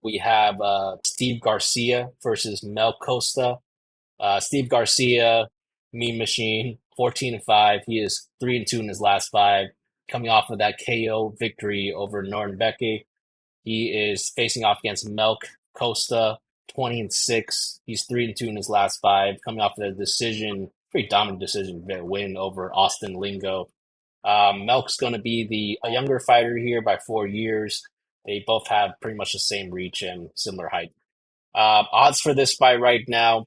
we have Steve Garcia versus Mel Costa. Steve Garcia, Mean Machine, 14-5. He is 3-2 in his last five, coming off of that KO victory over Nornbeke. He is facing off against Melk Costa, 20-6. He's 3-2 in his last five, coming off of a decision, pretty dominant decision win over Austin Lingo. Melk's going to be a younger fighter here by 4 years. They both have pretty much the same reach and similar height. Odds for this fight right now.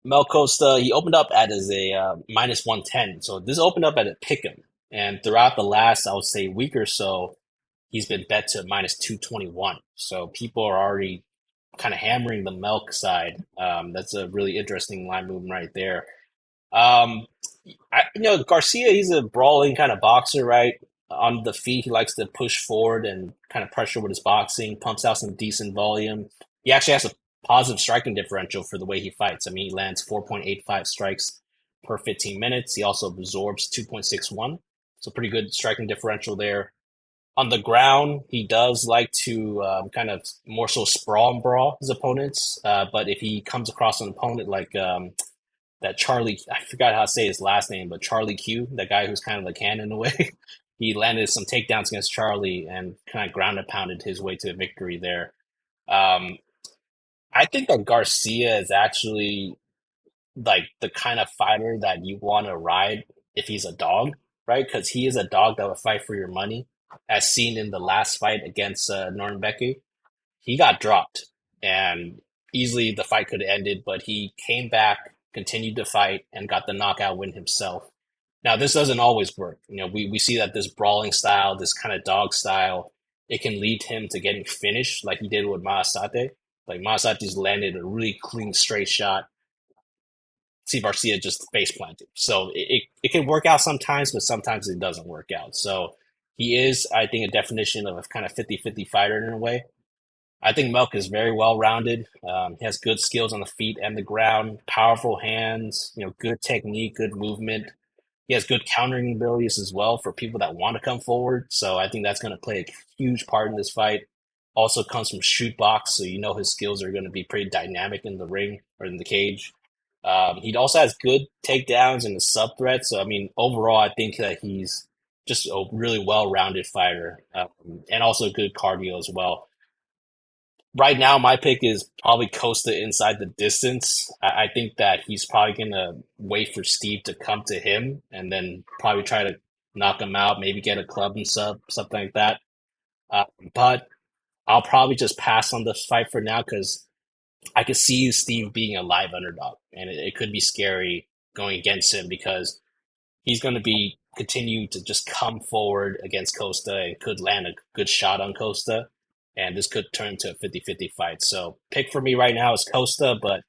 Mel Costa, he opened up at as a minus 110. So this opened up at a pick 'em. And throughout the last, I would say, week or so, he's been bet to minus 221. So people are already kind of hammering the Melk side. That's a really interesting line movement right there. Um, Garcia, he's a brawling kind of boxer, right? On the feet, he likes to push forward and kind of pressure with his boxing, pumps out some decent volume. He actually has a positive striking differential for the way he fights. I mean, he lands 4.85 strikes per 15 minutes. He also absorbs 2.61. So pretty good striking differential there. On the ground, he does like to kind of more so sprawl and brawl his opponents. But if he comes across an opponent like that Charlie, I forgot how to say his last name, but Charlie Q, that guy who's kind of like hand in the way, he landed some takedowns against Charlie and kind of ground and pounded his way to victory there. Um, I think that Garcia is actually like the kind of fighter that you want to ride if he's a dog, right? Because he is a dog that will fight for your money, as seen in the last fight against Nornbeke. He got dropped, and easily the fight could have ended, but he came back, continued to fight, and got the knockout win himself. Now, this doesn't always work. We see that this brawling style, this kind of dog style, it can lead him to getting finished like he did with Maasate. Like Maasate's landed a really clean, straight shot. Steve Garcia just face planted. So it can work out sometimes, but sometimes it doesn't work out. So he is, I think, a definition of a kind of 50-50 fighter in a way. I think Melk is very well rounded. He has good skills on the feet and the ground, powerful hands, good technique, good movement. He has good countering abilities as well for people that want to come forward. So I think that's going to play a huge part in this fight. Also comes from shoot box, so his skills are going to be pretty dynamic in the ring or in the cage. He also has good takedowns and the sub threat. So I mean, overall, I think that he's just a really well-rounded fighter, and also good cardio as well. Right now, my pick is probably Costa inside the distance. I think that he's probably gonna wait for Steve to come to him and then probably try to knock him out, maybe get a club and sub, something like that. Uh, but I'll probably just pass on this fight for now because I could see Steve being a live underdog, and it could be scary going against him because he's going to be continue to just come forward against Costa and could land a good shot on Costa. And this could turn to a 50-50 fight. So pick for me right now is Costa, but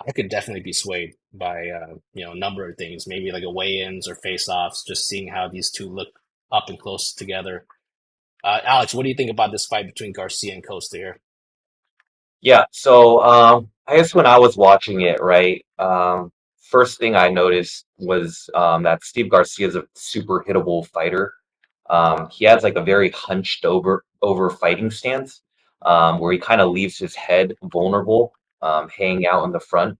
I could definitely be swayed by a number of things, maybe like a weigh-ins or face-offs, just seeing how these two look up and close together. Alex, what do you think about this fight between Garcia and Costa here? Yeah, so I guess when I was watching it, right, first thing I noticed was that Steve Garcia is a super hittable fighter. He has like a very hunched over fighting stance, where he kind of leaves his head vulnerable, hanging out in the front.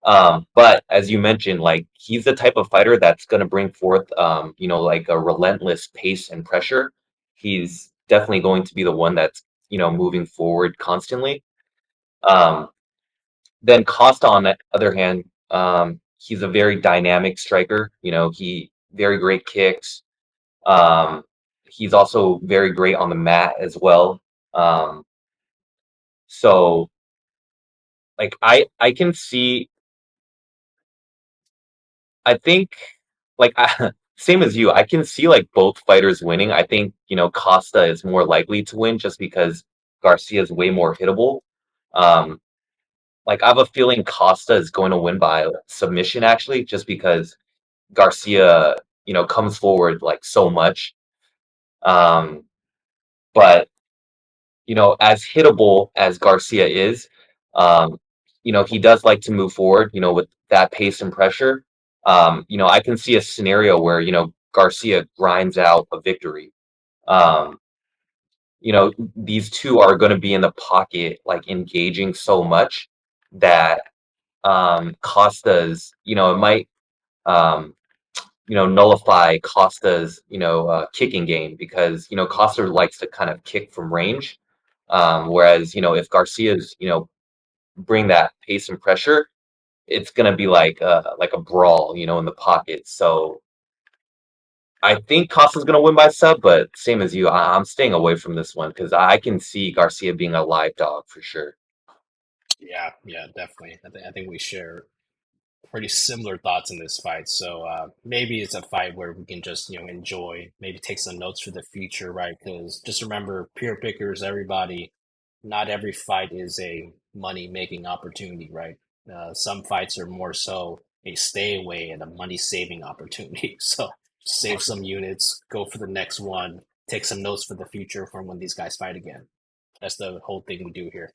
But as you mentioned, like he's the type of fighter that's going to bring forth, like a relentless pace and pressure. He's definitely going to be the one that's, moving forward constantly. Um, then Costa, on the other hand, he's a very dynamic striker. He very great kicks. Um, he's also very great on the mat as well. Um, so like I can see I think like same as you, I can see like both fighters winning. I think, Costa is more likely to win just because Garcia is way more hittable. Um, like I have a feeling Costa is going to win by submission actually, just because Garcia, comes forward like so much. Um, but as hittable as Garcia is, um, he does like to move forward, with that pace and pressure. I can see a scenario where, Garcia grinds out a victory. Um, these two are going to be in the pocket, like engaging so much that Costa's, it might um, nullify Costa's, kicking game because, Costa likes to kind of kick from range. Whereas, if Garcia's, bring that pace and pressure, it's gonna be like a brawl, in the pocket. So I think Costa's gonna win by sub, but same as you, I'm staying away from this one because I can see Garcia being a live dog for sure. Yeah, yeah, definitely. I think we share pretty similar thoughts in this fight. So maybe it's a fight where we can just enjoy, maybe take some notes for the future, right? Because just remember, peer pickers, everybody, not every fight is a money making opportunity, right? Some fights are more so a stay away and a money saving opportunity. So save some units, go for the next one, take some notes for the future from when these guys fight again. That's the whole thing we do here.